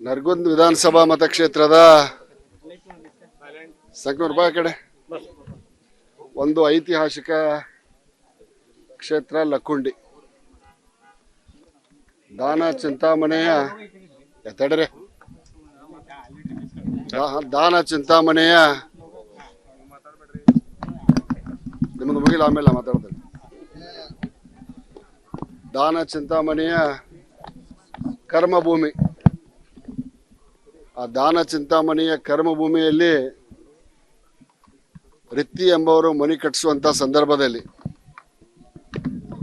ನರಗುಂದ ವಿಧಾನಸಭಾ ಮತಕ್ಷೇತ್ರದ ಸಂಕನೂರು ರೂಪಾಯಿ ಕಡೆ ಒಂದು ಐತಿಹಾಸಿಕ ಕ್ಷೇತ್ರ ಲಕ್ಕುಂಡಿ. ದಾನ ಚಿಂತಾಮಣೆಯ ಎತ್ತಡ್ರೆ ದಾನ ಚಿಂತಾಮಣೆಯ ನಿಮ್ಮದು ಮುಗಿಲ ಆಮೇಲೆ ಮಾತಾಡ್ತೇನೆ. ದಾನ ಚಿಂತಾಮಣಿಯ ಕರ್ಮಭೂಮಿ. ಆ ದಾನ ಚಿಂತಾಮಣಿಯ ಕರ್ಮಭೂಮಿಯಲ್ಲಿ ರಿತ್ತಿ ಎಂಬವರು ಮನೆ ಕಟ್ಟಿಸುವಂಥ ಸಂದರ್ಭದಲ್ಲಿ,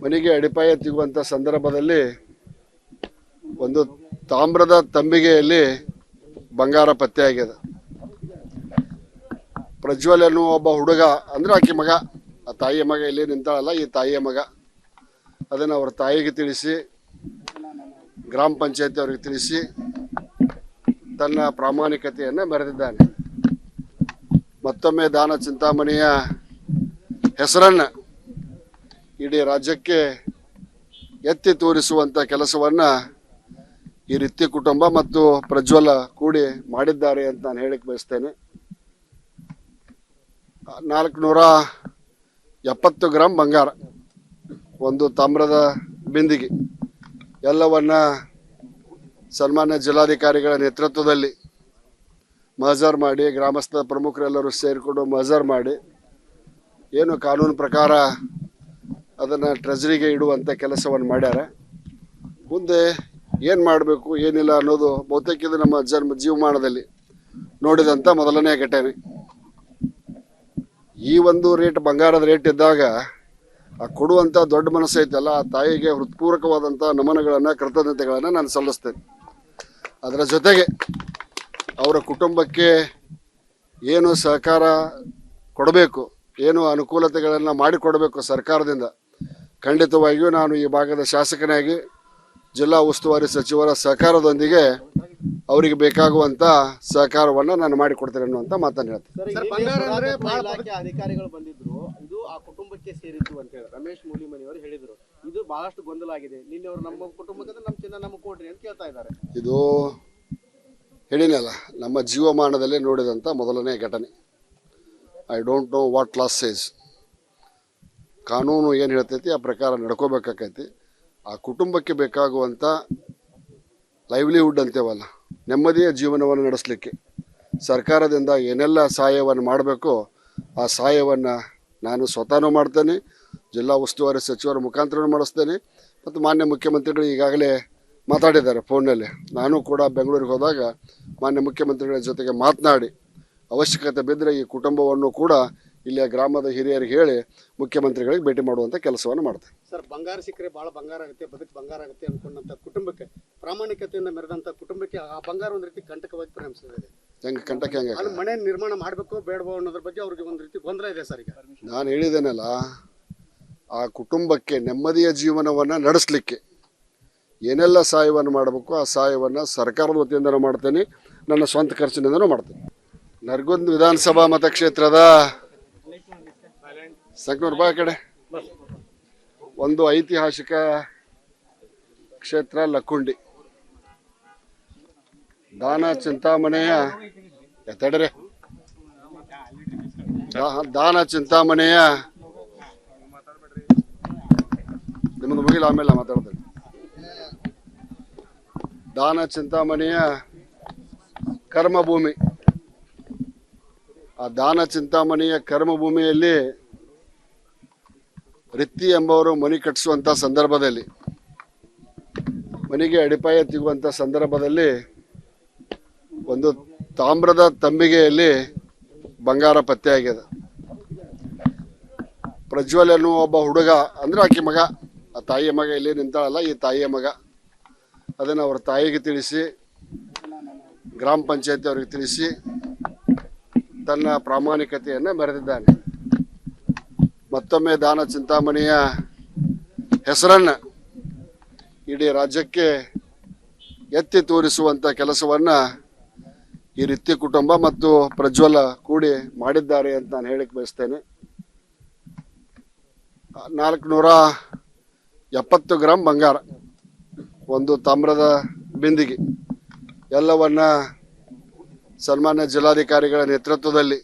ಮನೆಗೆ ಅಡಿಪಾಯ ತೆಗುವಂಥ ಸಂದರ್ಭದಲ್ಲಿ ಒಂದು ತಾಮ್ರದ ತಂಬಿಗೆಯಲ್ಲಿ ಬಂಗಾರ ಪತ್ತೆಯಾಗಿದೆ. ಪ್ರಜ್ವಲ್ ಎನ್ನುವ ಒಬ್ಬ ಹುಡುಗ, ಅಂದರೆ ಆಕೆ ಮಗ, ಆ ತಾಯಿಯ ಮಗ ಇಲ್ಲಿ ನಿಂತಾಳಲ್ಲ, ಈ ತಾಯಿಯ ಮಗ, ಅದನ್ನು ಅವ್ರ ತಾಯಿಗೆ ತಿಳಿಸಿ, ಗ್ರಾಮ ಪಂಚಾಯತಿ ಅವರಿಗೆ ತಿಳಿಸಿ ತನ್ನ ಪ್ರಾಮಾಣಿಕತೆಯನ್ನು ಮೆರೆದಿದ್ದಾನೆ. ಮತ್ತೊಮ್ಮೆ ದಾನ ಚಿಂತಾಮಣಿಯ ಹೆಸರನ್ನು ಇಡೀ ರಾಜ್ಯಕ್ಕೆ ಎತ್ತಿ ತೋರಿಸುವಂಥ ಕೆಲಸವನ್ನು ಈ ರಿತ್ತಿ ಕುಟುಂಬ ಮತ್ತು ಪ್ರಜ್ವಲ ಕೂಡಿ ಮಾಡಿದ್ದಾರೆ ಅಂತ ನಾನು ಹೇಳಕ್ಕೆ ಬಯಸ್ತೇನೆ. 470 ಗ್ರಾಂ ಬಂಗಾರ, ಒಂದು ತಾಮ್ರದ ಬಿಂದಿಗೆ, ಎಲ್ಲವನ್ನ ಸನ್ಮಾನ್ಯ ಜಿಲ್ಲಾಧಿಕಾರಿಗಳ ನೇತೃತ್ವದಲ್ಲಿ ಮಹಜರ್ ಮಾಡಿ, ಗ್ರಾಮಸ್ಥ ಪ್ರಮುಖರೆಲ್ಲರೂ ಸೇರಿಕೊಂಡು ಮಹಜರ್ ಮಾಡಿ, ಏನು ಕಾನೂನು ಪ್ರಕಾರ ಅದನ್ನು ಟ್ರೆಜರಿಗೆ ಇಡುವಂಥ ಕೆಲಸವನ್ನು ಮಾಡ್ಯಾರ. ಮುಂದೆ ಏನು ಮಾಡಬೇಕು ಏನಿಲ್ಲ ಅನ್ನೋದು ಬಹುತೇಕ ಇದು ನಮ್ಮ ಜೀವಮಾನದಲ್ಲಿ ನೋಡಿದಂಥ ಮೊದಲನೇ ಘಟನೆ. ಈ ಒಂದು ರೇಟ್, ಬಂಗಾರದ ರೇಟ್ ಇದ್ದಾಗ ಆ ಕೊಡುವಂಥ ದೊಡ್ಡ ಮನಸ್ಸು ಐತಲ್ಲ, ಆ ತಾಯಿಗೆ ಹೃತ್ಪೂರ್ವಕವಾದಂಥ ನಮನಗಳನ್ನು, ಕೃತಜ್ಞತೆಗಳನ್ನು ನಾನು ಸಲ್ಲಿಸ್ತೇನೆ. ಅದರ ಜೊತೆಗೆ ಅವರ ಕುಟುಂಬಕ್ಕೆ ಏನು ಸಹಕಾರ ಕೊಡಬೇಕು, ಏನು ಅನುಕೂಲತೆಗಳನ್ನು ಮಾಡಿಕೊಡಬೇಕು ಸರ್ಕಾರದಿಂದ, ಖಂಡಿತವಾಗಿಯೂ ನಾನು ಈ ಭಾಗದ ಶಾಸಕನಾಗಿ ಜಿಲ್ಲಾ ಉಸ್ತುವಾರಿ ಸಚಿವರ ಸಹಕಾರದೊಂದಿಗೆ ಅವರಿಗೆ ಬೇಕಾಗುವಂತ ಸಹಕಾರವನ್ನು ನಾನು ಮಾಡಿಕೊಡ್ತೇನೆ ಅನ್ನುವಂಥ ಮಾತನ್ನು ಹೇಳ್ತೀನಿ. ಅಧಿಕಾರಿಗಳು ಬಂದಿದ್ರು, ಇದು ಆ ಕುಟುಂಬಕ್ಕೆ ಸೇರಿತ್ತು ಅಂತ ಹೇಳಿ ರಮೇಶ್ ಮೂಲಿಮನಿ ಅವರು ಹೇಳಿದ್ರು. ಇದು ಬಹಳಷ್ಟು ಗೊಂದಲ ಆಗಿದೆ. ನಿನ್ನೆ ಅವರು ನಮ್ಮ ಕುಟುಂಬಕ್ಕೆ ನಮ್ಮ ಚಿನ್ನ ನಮಗೆ ಕೊಡ್ರಿ ಅಂತ ಕೇಳ್ತಾ ಇದ್ದಾರೆ. ಇದು ಹೇಳಿನಲ್ಲ, ನಮ್ಮ ಜೀವಮಾನದಲ್ಲೇ ನೋಡಿದಂಥ ಮೊದಲನೇ ಘಟನೆ. I don't know what loss says. ಕಾನೂನು ಏನು ಹೇಳ್ತೈತಿ ಆ ಪ್ರಕಾರ ನಡ್ಕೋಬೇಕಾಕೈತಿ. ಆ ಕುಟುಂಬಕ್ಕೆ ಬೇಕಾಗುವಂಥ ಲೈವ್ಲಿಹುಡ್ ಅಂತೇವಲ್ಲ, ನೆಮ್ಮದಿಯ ಜೀವನವನ್ನು ನಡೆಸಲಿಕ್ಕೆ ಸರ್ಕಾರದಿಂದ ಏನೆಲ್ಲ ಸಹಾಯವನ್ನು ಮಾಡಬೇಕೋ ಆ ಸಹಾಯವನ್ನು ನಾನು ಸ್ವತಃನೂ ಮಾಡ್ತೇನೆ, ಜಿಲ್ಲಾ ಉಸ್ತುವಾರಿ ಸಚಿವರ ಮುಖಾಂತರ ಮಾಡಿಸ್ತೇನೆ. ಮತ್ತು ಮಾನ್ಯ ಮುಖ್ಯಮಂತ್ರಿಗಳು ಈಗಾಗಲೇ ಮಾತಾಡಿದ್ದಾರೆ ಫೋನ್ನಲ್ಲಿ. ನಾನು ಕೂಡ ಬೆಂಗಳೂರಿಗೆ ಹೋದಾಗ ಮಾನ್ಯ ಮುಖ್ಯಮಂತ್ರಿಗಳ ಜೊತೆಗೆ ಮಾತನಾಡಿ ಅವಶ್ಯಕತೆ ಬಿದ್ದರೆ ಈ ಕುಟುಂಬವನ್ನು ಕೂಡ ಇಲ್ಲಿಯ ಗ್ರಾಮದ ಹಿರಿಯರಿಗೆ ಹೇಳಿ ಮುಖ್ಯಮಂತ್ರಿಗಳಿಗೆ ಭೇಟಿ ಮಾಡುವಂಥ ಕೆಲಸವನ್ನು ಮಾಡ್ತೇನೆ. ಸರ್, ಬಂಗಾರ ಸಿಕ್ಕರೆ ಭಾಳ ಬಂಗಾರ ಆಗುತ್ತೆ, ಬದುಕು ಬಂಗಾರ ಆಗುತ್ತೆ ಅಂದ್ಕೊಂಡಂಥ ಕುಟುಂಬಕ್ಕೆ, ಪ್ರಾಮಾಣಿಕತೆಯಿಂದ ಮೆರೆದಂಥ ಕುಟುಂಬಕ್ಕೆ ಆ ಬಂಗಾರ ಒಂದು ರೀತಿ ಕಂಟಕವಾಗಿ ಪರಿಣಮಿಸಿದೆ. ಹೆಂಗೆ ಕಂಟಕ ಹೆಂಗೆ? ಅಲ್ಲಿ ಮನೆ ನಿರ್ಮಾಣ ಮಾಡಬೇಕು ಬೇಡವೋ ಅನ್ನೋದ್ರ ಬಗ್ಗೆ ಅವ್ರಿಗೆ ಒಂದು ರೀತಿ ಗೊಂದಲ ಇದೆ ಸರ್. ಈಗ ನಾನು ಹೇಳಿದ್ದೇನಲ್ಲ, ಆ ಕುಟುಂಬಕ್ಕೆ ನೆಮ್ಮದಿಯ ಜೀವನವನ್ನು ನಡೆಸಲಿಕ್ಕೆ ಏನೆಲ್ಲ ಸಹಾಯವನ್ನು ಮಾಡಬೇಕು ಆ ಸಹಾಯವನ್ನು ಸರ್ಕಾರದ ವತಿಯಿಂದನೂ ಮಾಡ್ತೇನೆ, ನನ್ನ ಸ್ವಂತ ಖರ್ಚಿನಿಂದನೂ ಮಾಡ್ತೇನೆ. ನರಗುಂದ ವಿಧಾನಸಭಾ ಮತಕ್ಷೇತ್ರದ ಸಂಕನೂರು ರೂಪಾಯಿ ಕಡೆ ಒಂದು ಐತಿಹಾಸಿಕ ಕ್ಷೇತ್ರ ಲಕ್ಕುಂಡಿ. ದಾನ ಚಿಂತಾಮಣೆಯ ಎತ್ತಡ್ರೆ ದಾನ ಚಿಂತಾಮಣೆಯ ನಿಮ್ಮದು ಮುಗಿಲ ಆಮೇಲೆ ಮಾತಾಡ್ತೇನೆ. ದಾನ ಚಿಂತಾಮಣಿಯ ಕರ್ಮಭೂಮಿ. ಆ ದಾನ ಚಿಂತಾಮಣಿಯ ಕರ್ಮಭೂಮಿಯಲ್ಲಿ ರಿತ್ತಿ ಎಂಬವರು ಮನೆ ಕಟ್ಟಿಸುವಂಥ ಸಂದರ್ಭದಲ್ಲಿ, ಮನೆಗೆ ಅಡಿಪಾಯ ತೆಗುವಂಥ ಸಂದರ್ಭದಲ್ಲಿ ಒಂದು ತಾಮ್ರದ ತಂಬಿಗೆಯಲ್ಲಿ ಬಂಗಾರ ಪತ್ತೆಯಾಗಿದೆ. ಪ್ರಜ್ವಲ್ ಎನ್ನುವ ಒಬ್ಬ ಹುಡುಗ, ಅಂದರೆ ಆಕೆ ಮಗ, ಆ ತಾಯಿಯ ಮಗ ಇಲ್ಲಿ ನಿಂತಾಳಲ್ಲ, ಈ ತಾಯಿಯ ಮಗ, ಅದನ್ನು ಅವ್ರ ತಾಯಿಗೆ ತಿಳಿಸಿ, ಗ್ರಾಮ ಪಂಚಾಯತಿ ಅವರಿಗೆ ತಿಳಿಸಿ ತನ್ನ ಪ್ರಾಮಾಣಿಕತೆಯನ್ನು ಮೆರೆದಿದ್ದಾನೆ. ಮತ್ತೊಮ್ಮೆ ದಾನ ಚಿಂತಾಮಣಿಯ ಹೆಸರನ್ನು ಇಡೀ ರಾಜ್ಯಕ್ಕೆ ಎತ್ತಿ ತೋರಿಸುವಂಥ ಕೆಲಸವನ್ನು ಈ ರಿತ್ತಿ ಕುಟುಂಬ ಮತ್ತು ಪ್ರಜ್ವಲ ಕೂಡಿ ಮಾಡಿದ್ದಾರೆ ಅಂತ ನಾನು ಹೇಳಕ್ಕೆ ಬಯಸ್ತೇನೆ. 470 ಗ್ರಾಂ ಬಂಗಾರ, ಒಂದು ತಾಮ್ರದ ಬಿಂದಿಗೆ, ಎಲ್ಲವನ್ನ ಸನ್ಮಾನ್ಯ ಜಿಲ್ಲಾಧಿಕಾರಿಗಳ ನೇತೃತ್ವದಲ್ಲಿ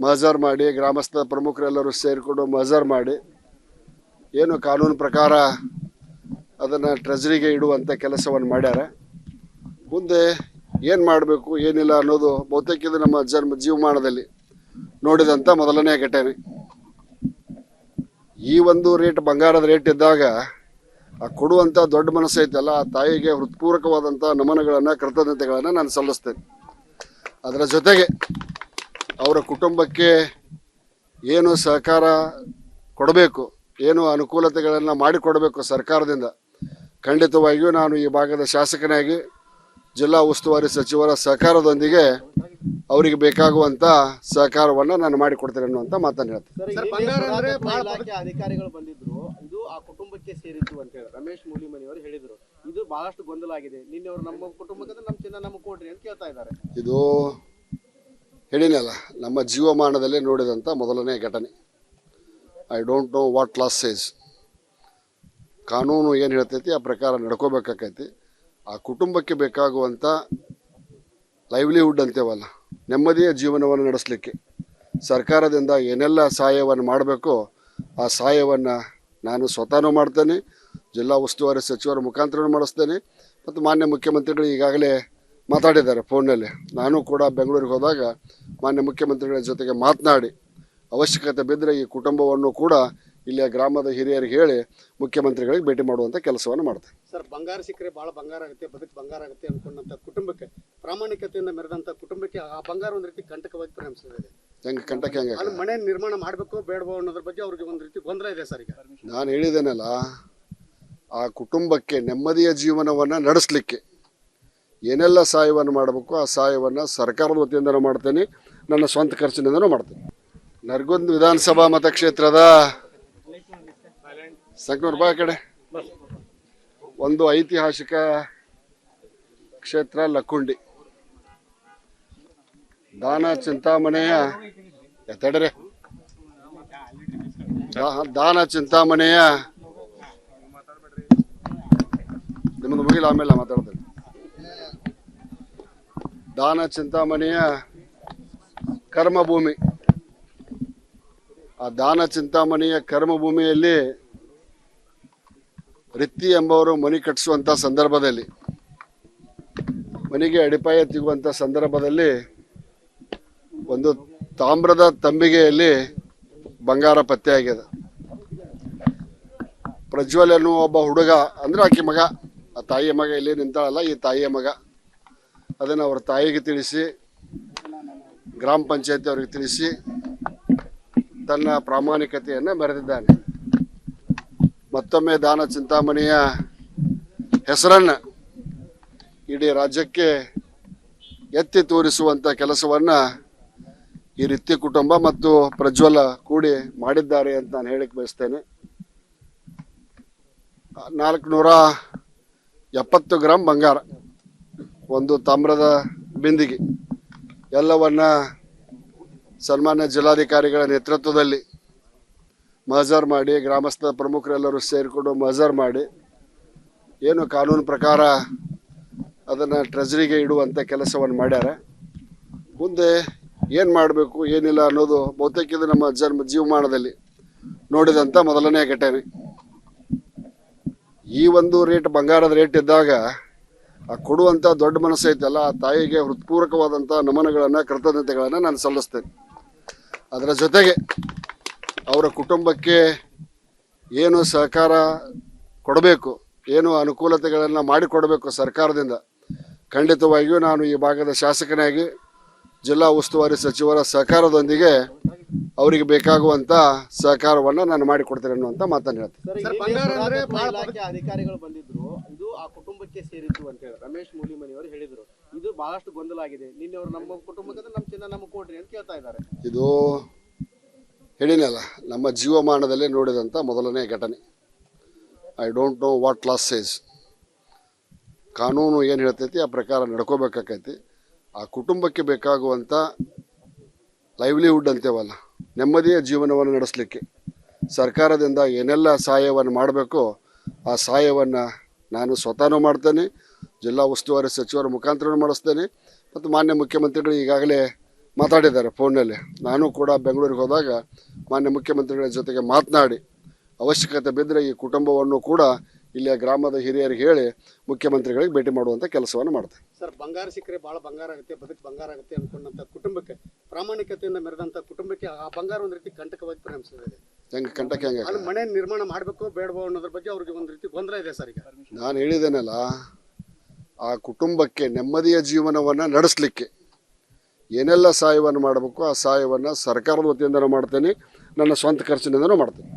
ಮಹಜರ್ ಮಾಡಿ ಗ್ರಾಮಸ್ಥ ಪ್ರಮುಖರೆಲ್ಲರೂ ಸೇರಿಕೊಂಡು ಮಹಜರ್ ಮಾಡಿ ಏನು ಕಾನೂನು ಪ್ರಕಾರ ಅದನ್ನು ಟ್ರೆಜರಿಗೆ ಇಡುವಂಥ ಕೆಲಸವನ್ನು ಮಾಡ್ಯಾರ. ಮುಂದೆ ಏನು ಮಾಡಬೇಕು ಏನಿಲ್ಲ ಅನ್ನೋದು ಬಹುತೇಕ ಇದು ನಮ್ಮ ಜೀವಮಾನದಲ್ಲಿ ನೋಡಿದಂಥ ಮೊದಲನೇ ಘಟನೆ. ಈ ಒಂದು ರೇಟ್ ಬಂಗಾರದ ರೇಟ್ ಇದ್ದಾಗ ಆ ಕೊಡುವಂಥ ದೊಡ್ಡ ಮನಸ್ಸು ಐತಲ್ಲ, ಆ ತಾಯಿಗೆ ಹೃತ್ಪೂರ್ವಕವಾದಂಥ ನಮನಗಳನ್ನು ಕೃತಜ್ಞತೆಗಳನ್ನು ನಾನು ಸಲ್ಲಿಸ್ತೇನೆ. ಅದರ ಜೊತೆಗೆ ಅವರ ಕುಟುಂಬಕ್ಕೆ ಏನು ಸಹಕಾರ ಕೊಡಬೇಕು, ಏನು ಅನುಕೂಲತೆಗಳನ್ನು ಮಾಡಿಕೊಡಬೇಕು ಸರ್ಕಾರದಿಂದ, ಖಂಡಿತವಾಗಿಯೂ ನಾನು ಈ ಭಾಗದ ಶಾಸಕನಾಗಿ ಜಿಲ್ಲಾ ಉಸ್ತುವಾರಿ ಸಚಿವರ ಸಹಕಾರದೊಂದಿಗೆ ಅವರಿಗೆ ಬೇಕಾಗುವಂಥ ಸಹಕಾರವನ್ನು ನಾನು ಮಾಡಿಕೊಡ್ತೇನೆ ಅನ್ನುವಂಥ ಮಾತನ್ನು ಹೇಳ್ತೀನಿ. ಇಲಾಖೆ ಅಧಿಕಾರಿಗಳು ಬಂದಿದ್ರು, ಇದು ಆ ಕುಟುಂಬಕ್ಕೆ ಸೇರಿದ್ದು ಅಂತ ಹೇಳಿ ರಮೇಶ್ ಮೂಲಿಮನಿ ಅವರು ಹೇಳಿದ್ರು. ಇದು ಬಹಳಷ್ಟು ಗೊಂದಲ ಆಗಿದೆ. ನಿನ್ನೆ ಅವರು ನಮ್ಮ ಕುಟುಂಬಕ್ಕೆ ನಮ್ಮ ಚಿನ್ನ ನಮಗೆ ಕೊಡ್ರಿ ಅಂತ ಕೇಳ್ತಾ ಇದ್ದಾರೆ. ಇದು ಹೇಳಿನಲ್ಲ, ನಮ್ಮ ಜೀವಮಾನದಲ್ಲೇ ನೋಡಿದಂಥ ಮೊದಲನೇ ಘಟನೆ. I don't know what loss says. ಕಾನೂನು ಏನು ಹೇಳ್ತೈತಿ ಆ ಪ್ರಕಾರ ನಡ್ಕೋಬೇಕಾಕೈತಿ. ಆ ಕುಟುಂಬಕ್ಕೆ ಬೇಕಾಗುವಂಥ ಲೈವ್ಲಿಹುಡ್ ಅಂತೇವಲ್ಲ, ನೆಮ್ಮದಿಯ ಜೀವನವನ್ನು ನಡೆಸಲಿಕ್ಕೆ ಸರ್ಕಾರದಿಂದ ಏನೆಲ್ಲ ಸಹಾಯವನ್ನು ಮಾಡಬೇಕೋ ಆ ಸಹಾಯವನ್ನು ನಾನು ಸ್ವತಃನೂ ಮಾಡ್ತೇನೆ, ಜಿಲ್ಲಾ ಉಸ್ತುವಾರಿ ಸಚಿವರ ಮುಖಾಂತರ ಮಾಡಿಸ್ತೇನೆ. ಮತ್ತು ಮಾನ್ಯ ಮುಖ್ಯಮಂತ್ರಿಗಳು ಈಗಾಗಲೇ ಮಾತಾಡಿದ್ದಾರೆ ಫೋನ್ನಲ್ಲಿ. ನಾನು ಕೂಡ ಬೆಂಗಳೂರಿಗೆ ಹೋದಾಗ ಮಾನ್ಯ ಮುಖ್ಯಮಂತ್ರಿಗಳ ಜೊತೆಗೆ ಮಾತನಾಡಿ ಅವಶ್ಯಕತೆ ಬಿದ್ದರೆ ಈ ಕುಟುಂಬವನ್ನು ಕೂಡ ಇಲ್ಲಿಯ ಗ್ರಾಮದ ಹಿರಿಯರಿಗೆ ಹೇಳಿ ಮುಖ್ಯಮಂತ್ರಿಗಳಿಗೆ ಭೇಟಿ ಮಾಡುವಂಥ ಕೆಲಸವನ್ನು ಮಾಡ್ತೇನೆ. ಸರ್, ಬಂಗಾರ ಸಿಕ್ಕರೆ ಭಾಳ ಬಂಗಾರ ಆಗುತ್ತೆ, ಬದುಕು ಬಂಗಾರ ಆಗುತ್ತೆ ಅಂದ್ಕೊಂಡಂಥ ಕುಟುಂಬಕ್ಕೆ, ಪ್ರಾಮಾಣಿಕತೆಯಿಂದ ಮೆರೆದಂಥ ಕುಟುಂಬಕ್ಕೆ ಆ ಬಂಗಾರ ಒಂದು ರೀತಿ ಕಂಟಕವಾಗಿ ಪರಿಣಮಿಸಿದೆ. ಹೆಂಗೆ ಕಂಟಕ್ಕೆ ಹೆಂಗೆ ಅಲ್ಲಿ ಮನೆ ನಿರ್ಮಾಣ ಮಾಡಬೇಕು ಬೇಡವೋ ಅನ್ನೋದ್ರ ಬಗ್ಗೆ ಅವ್ರಿಗೆ ಒಂದು ರೀತಿ ಗೊಂದಲ ಇದೆ ಸರ್. ಈಗ ನಾನು ಹೇಳಿದ್ದೇನಲ್ಲ, ಆ ಕುಟುಂಬಕ್ಕೆ ನೆಮ್ಮದಿಯ ಜೀವನವನ್ನು ನಡೆಸಲಿಕ್ಕೆ ಏನೆಲ್ಲ ಸಹಾಯವನ್ನು ಮಾಡಬೇಕು ಆ ಸಹಾಯವನ್ನು ಸರ್ಕಾರದ ವತಿಯಿಂದನೂ ಮಾಡ್ತೇನೆ, ನನ್ನ ಸ್ವಂತ ಖರ್ಚಿನಿಂದನೂ ಮಾಡ್ತೇನೆ. ನರಗುಂದ ವಿಧಾನಸಭಾ ಮತಕ್ಷೇತ್ರದ ಸಂಕನೂರು ಬಾ ಕಡೆ ಒಂದು ಐತಿಹಾಸಿಕ ಕ್ಷೇತ್ರ ಲಕ್ಕುಂಡಿ. ದಾನ ಚಿಂತಾಮಣೆಯ ಎತ್ತಡ್ರೆ ದಾನ ಚಿಂತಾಮಣೆಯ ನಿಮ್ಮದು ಮುಗಿಲ ಆಮೇಲೆ ಮಾತಾಡ್ತೇನೆ. ದಾನ ಚಿಂತಾಮಣಿಯ ಕರ್ಮಭೂಮಿ. ಆ ದಾನ ಚಿಂತಾಮಣಿಯ ಕರ್ಮಭೂಮಿಯಲ್ಲಿ ರಿತ್ತಿ ಎಂಬವರು ಮನೆ ಕಟ್ಟಿಸುವಂಥ ಸಂದರ್ಭದಲ್ಲಿ, ಮನೆಗೆ ಅಡಿಪಾಯ ತೆಗುವಂಥ ಸಂದರ್ಭದಲ್ಲಿ ಒಂದು ತಾಮ್ರದ ತಂಬಿಗೆಯಲ್ಲಿ ಬಂಗಾರ ಪತ್ತೆಯಾಗಿದೆ. ಪ್ರಜ್ವಲ್ ಎನ್ನುವ ಒಬ್ಬ ಹುಡುಗ, ಅಂದರೆ ಆಕೆ ಮಗ, ಆ ತಾಯಿಯ ಮಗ ಇಲ್ಲಿ ನಿಂತಾಳಲ್ಲ, ಈ ತಾಯಿಯ ಮಗ, ಅದನ್ನು ಅವ್ರ ತಾಯಿಗೆ ತಿಳಿಸಿ, ಗ್ರಾಮ ಪಂಚಾಯತಿ ಅವ್ರಿಗೆ ತಿಳಿಸಿ ತನ್ನ ಪ್ರಾಮಾಣಿಕತೆಯನ್ನು ಮೆರೆದಿದ್ದಾನೆ. ಮತ್ತೊಮ್ಮೆ ದಾನ ಚಿಂತಾಮಣಿಯ ಹೆಸರನ್ನು ಇಡೀ ರಾಜ್ಯಕ್ಕೆ ಎತ್ತಿ ತೋರಿಸುವಂಥ ಕೆಲಸವನ್ನು ಈ ರೀತಿ ಕುಟುಂಬ ಮತ್ತು ಪ್ರಜ್ವಲ ಕೂಡಿ ಮಾಡಿದ್ದಾರೆ ಅಂತ ನಾನು ಹೇಳಿಕ್ಕೆ ಬಯಸ್ತೇನೆ. 470 ಗ್ರಾಮ್ ಬಂಗಾರ, ಒಂದು ತಾಮ್ರದ ಬಿಂದಿಗೆ, ಎಲ್ಲವನ್ನ ಸನ್ಮಾನ್ಯ ಜಿಲ್ಲಾಧಿಕಾರಿಗಳ ನೇತೃತ್ವದಲ್ಲಿ ಮಹಜರ್ ಮಾಡಿ ಗ್ರಾಮಸ್ಥ ಪ್ರಮುಖರೆಲ್ಲರೂ ಸೇರಿಕೊಂಡು ಮಹಜರ್ ಮಾಡಿ ಏನು ಕಾನೂನು ಪ್ರಕಾರ ಅದನ್ನು ಟ್ರೆಜರಿಗೆ ಇಡುವಂಥ ಕೆಲಸವನ್ನು ಮಾಡ್ಯಾರ. ಮುಂದೆ ಏನು ಮಾಡಬೇಕು ಏನಿಲ್ಲ ಅನ್ನೋದು ಬಹುತೇಕ ಇದು ನಮ್ಮ ಜೀವಮಾನದಲ್ಲಿ ನೋಡಿದಂಥ ಮೊದಲನೇ ಘಟನೆ. ಈ ಒಂದು ರೇಟ್ ಬಂಗಾರದ ರೇಟ್ ಇದ್ದಾಗ ಆ ಕೊಡುವಂಥ ದೊಡ್ಡ ಮನಸ್ಸು ಐತಲ್ಲ, ಆ ತಾಯಿಗೆ ಹೃತ್ಪೂರ್ವಕವಾದಂಥ ನಮನಗಳನ್ನು ಕೃತಜ್ಞತೆಗಳನ್ನು ನಾನು ಸಲ್ಲಿಸ್ತೇನೆ. ಅದರ ಜೊತೆಗೆ ಅವರ ಕುಟುಂಬಕ್ಕೆ ಏನು ಸಹಕಾರ ಕೊಡಬೇಕು, ಏನು ಅನುಕೂಲತೆಗಳನ್ನು ಮಾಡಿಕೊಡಬೇಕು ಸರ್ಕಾರದಿಂದ, ಖಂಡಿತವಾಗಿಯೂ ನಾನು ಈ ಭಾಗದ ಶಾಸಕನಾಗಿ ಜಿಲ್ಲಾ ಉಸ್ತುವಾರಿ ಸಚಿವರ ಸಹಕಾರದೊಂದಿಗೆ ಅವರಿಗೆ ಬೇಕಾಗುವಂಥ ಸಹಕಾರವನ್ನು ನಾನು ಮಾಡಿಕೊಡ್ತೇನೆ ಅನ್ನುವಂಥ ಮಾತನ್ನು ಹೇಳ್ತೀನಿ. ಇಲಾಖೆ ಅಧಿಕಾರಿಗಳು ಬಂದಿದ್ರು, ಇದು ಆ ಕುಟುಂಬಕ್ಕೆ ಸೇರಿದ್ದು ಅಂತ ಹೇಳಿ ರಮೇಶ್ ಮೂಲಿಮನಿ ಅವರು ಹೇಳಿದ್ರು. ಇದು ಬಹಳಷ್ಟು ಗೊಂದಲ ಆಗಿದೆ. ನಿನ್ನೆ ಅವರು ನಮ್ಮ ಕುಟುಂಬಕ್ಕೆ ನಮ್ಮ ಚಿನ್ನ ನಮಗೆ ಕೊಡ್ರಿ ಅಂತ ಕೇಳ್ತಾ ಇದ್ದಾರೆ. ಇದು ಹೇಳಿನಲ್ಲ, ನಮ್ಮ ಜೀವಮಾನದಲ್ಲೇ ನೋಡಿದಂಥ ಮೊದಲನೇ ಘಟನೆ. I don't know what loss says. ಕಾನೂನು ಏನು ಹೇಳ್ತೈತಿ ಆ ಪ್ರಕಾರ ನಡ್ಕೋಬೇಕಾಕೈತಿ. ಆ ಕುಟುಂಬಕ್ಕೆ ಬೇಕಾಗುವಂಥ ಲೈವ್ಲಿಹುಡ್ ಅಂತೇವಲ್ಲ, ನೆಮ್ಮದಿಯ ಜೀವನವನ್ನು ನಡೆಸಲಿಕ್ಕೆ ಸರ್ಕಾರದಿಂದ ಏನೆಲ್ಲ ಸಹಾಯವನ್ನು ಮಾಡಬೇಕೋ ಆ ಸಹಾಯವನ್ನು ನಾನು ಸ್ವತಃನೂ ಮಾಡ್ತೇನೆ, ಜಿಲ್ಲಾ ಉಸ್ತುವಾರಿ ಸಚಿವರ ಮುಖಾಂತರ ಮಾಡಿಸ್ತೇನೆ ಮತ್ತು ಮಾನ್ಯ ಮುಖ್ಯಮಂತ್ರಿಗಳು ಈಗಾಗಲೇ ಮಾತಾಡಿದ್ದಾರೆ ಫೋನ್ನಲ್ಲಿ. ನಾನು ಕೂಡ ಬೆಂಗಳೂರಿಗೆ ಹೋದಾಗ ಮಾನ್ಯ ಮುಖ್ಯಮಂತ್ರಿಗಳ ಜೊತೆಗೆ ಮಾತನಾಡಿ ಅವಶ್ಯಕತೆ ಬಿದ್ದರೆ ಈ ಕುಟುಂಬವನ್ನು ಕೂಡ ಇಲ್ಲಿಯ ಗ್ರಾಮದ ಹಿರಿಯರಿಗೆ ಹೇಳಿ ಮುಖ್ಯಮಂತ್ರಿಗಳಿಗೆ ಭೇಟಿ ಮಾಡುವಂಥ ಕೆಲಸವನ್ನು ಮಾಡ್ತೇನೆ. ಸರ್, ಬಂಗಾರ ಸಿಕ್ಕರೆ ಭಾಳ ಬಂಗಾರ ಆಗುತ್ತೆ, ಬದುಕು ಬಂಗಾರ ಆಗುತ್ತೆ ಅನ್ಕೊಂಡಂಥ ಕುಟುಂಬಕ್ಕೆ, ಪ್ರಾಮಾಣಿಕತೆಯಿಂದ ಮೆರೆದಂಥ ಕುಟುಂಬಕ್ಕೆ ಆ ಬಂಗಾರ ಒಂದು ರೀತಿ ಕಂಟಕವಾಗಿ ಪರಿಣಮಿಸಿದೆ. ಹೆಂಗೆ ಕಂಟಕ್ಕೆ ಹೆಂಗೆ ಅಲ್ಲಿ ಮನೆ ನಿರ್ಮಾಣ ಮಾಡಬೇಕು ಬೇಡವೋ ಅನ್ನೋದ್ರ ಬಗ್ಗೆ ಅವ್ರಿಗೆ ಒಂದು ರೀತಿ ಗೊಂದಲ ಇದೆ ಸರ್. ಈಗ ನಾನು ಹೇಳಿದ್ದೇನಲ್ಲ, ಆ ಕುಟುಂಬಕ್ಕೆ ನೆಮ್ಮದಿಯ ಜೀವನವನ್ನು ನಡೆಸಲಿಕ್ಕೆ ಏನೆಲ್ಲ ಸಹಾಯವನ್ನು ಮಾಡಬೇಕು ಆ ಸಹಾಯವನ್ನು ಸರ್ಕಾರದ ವತಿಯಿಂದನೂ ಮಾಡ್ತೇನೆ, ನನ್ನ ಸ್ವಂತ ಖರ್ಚಿನಿಂದನೂ ಮಾಡ್ತೇನೆ.